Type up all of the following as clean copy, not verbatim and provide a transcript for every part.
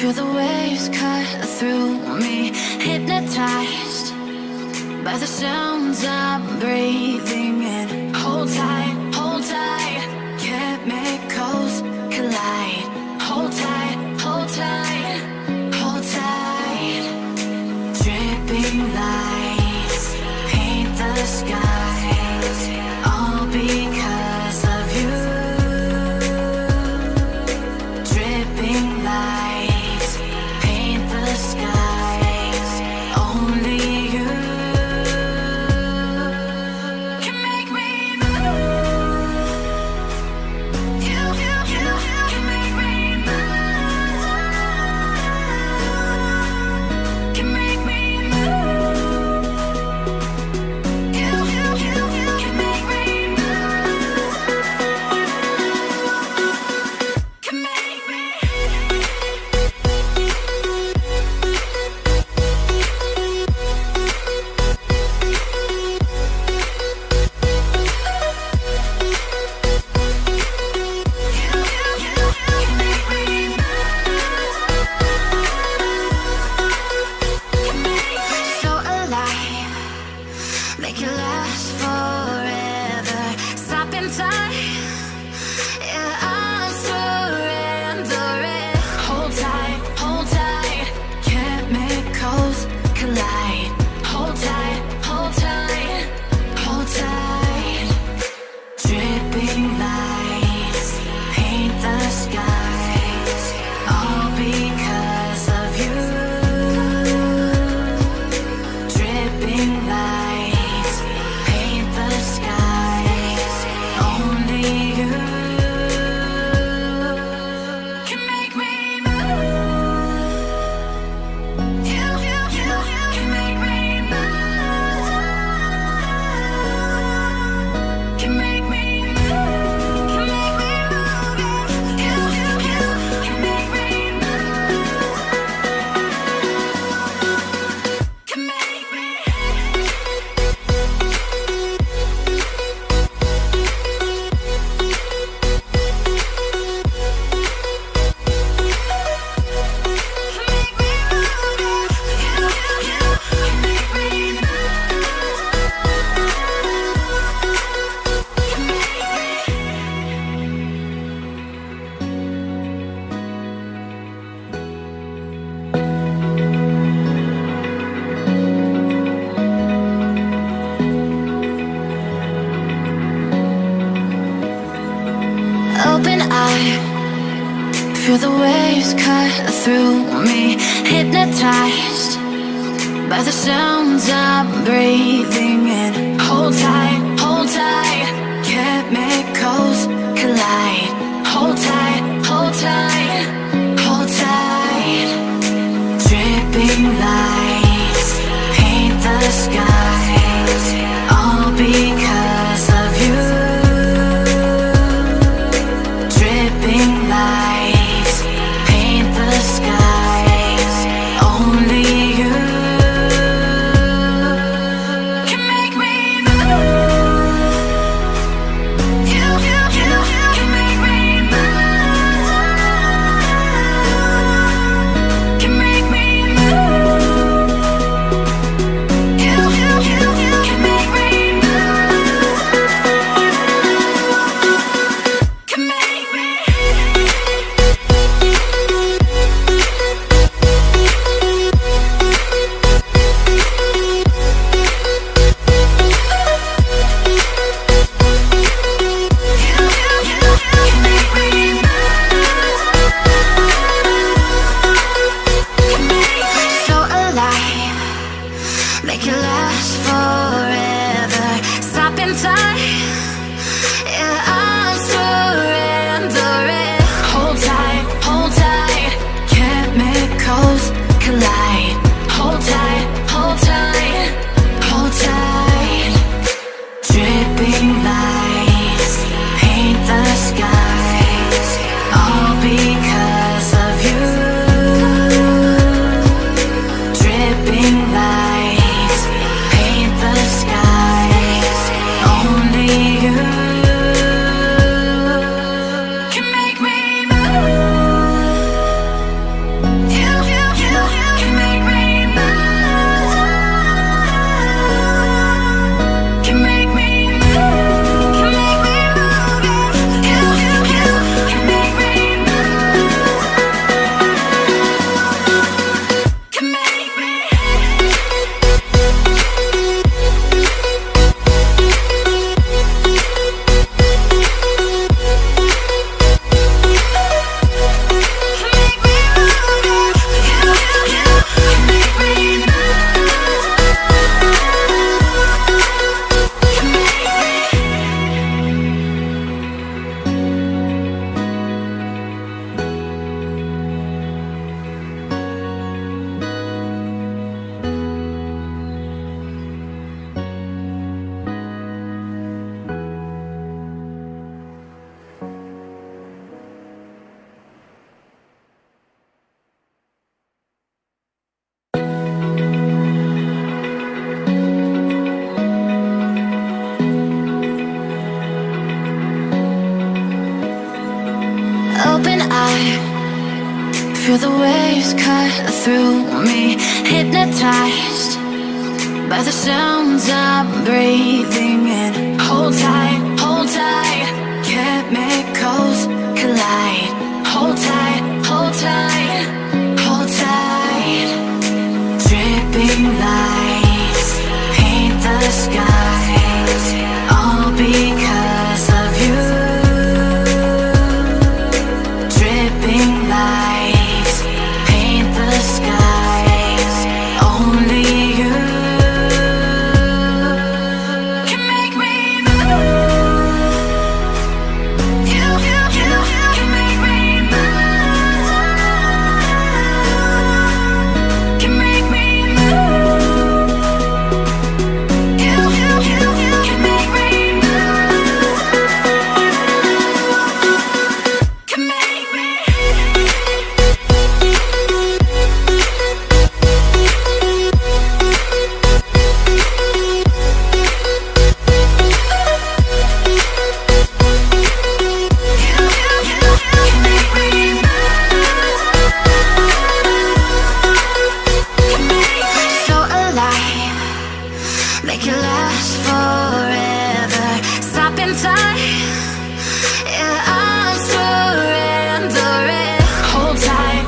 Feel the waves cut through me, hypnotized by the sounds I'm breathing in. Hold tight, chemicals collide. Hold tight, hold tight, hold tight. Dripping lights paint the skies, all because of you. Dripping lights paint the skies, only you can make me move. You can make me move. Can make me move. You can make me move. Can make me. So alive, make it last forever. Stop in time, yeah, I'm surrendering. Hold tight, chemicals collide. Hold tight, hold tight, hold tight. Dripping lights paint the skies, all because of you. Dripping lights paint the skies, only you can make me move. You can make me move. Can make me move. Can make me move. You can make me move. Can make me. Open eye, feel the waves cut through me, hypnotized by the sounds I'm breathing in. Hold tight, chemicals collide. Hold tight, hold tight, hold tight. Dripping lights paint the skies, all because of you. Dripping lights paint the skies, only you can make me move. Feel the waves cut through me, hypnotized by the sounds I'm breathing in. Hold tight, chemicals collide. Hold tight, hold tight, hold tight. Dripping lights paint the skies, all because of you. Dripping lights paint the skies, only you can make me move. You can make me move. Can make me move. You can make me move. Can make me. So alive, make it last forever. Stop in time, yeah, I'm surrendering. Hold tight,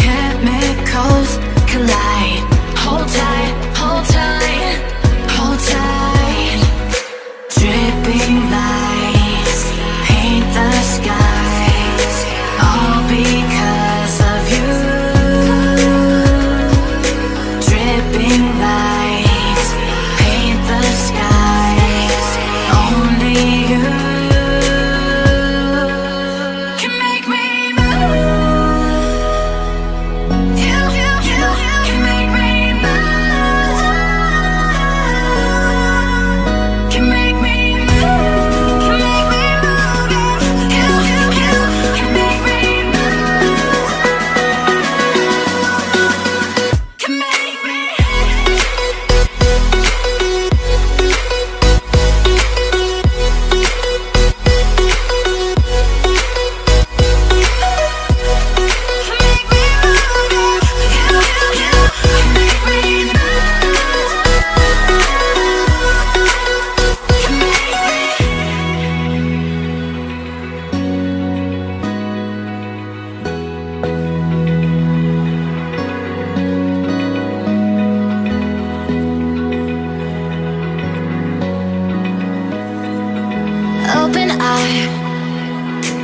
chemicals collide. Hold tight, hold tight, hold tight. Dripping lights paint the skies, all because of you. Dripping lights paint the skies, only you can make me move. You can make me move. Can make me move. Can make me move. You can make me move. Can make me. Open eye,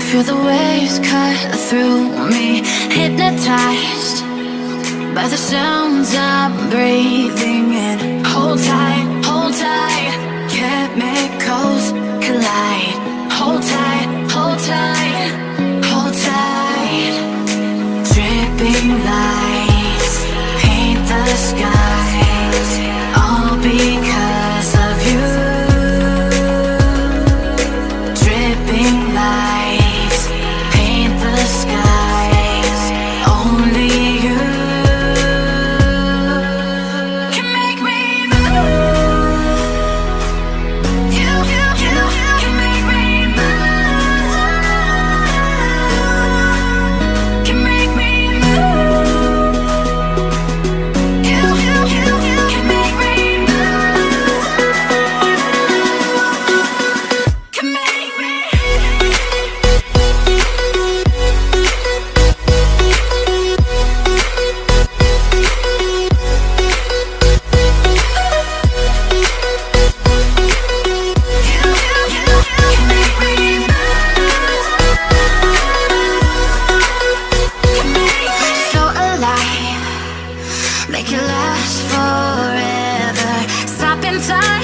feel the waves cut through me, hypnotized by the sounds I'm breathing in. Hold tight, chemicals collide. Hold tight, hold tight, hold tight. Dripping lights paint the skies, all because of you. Dripping lights paint the skies, only you can make me move. You can make me move. Can make me move. You can make me move. Can make me. So alive, make it last forever. Stop in time,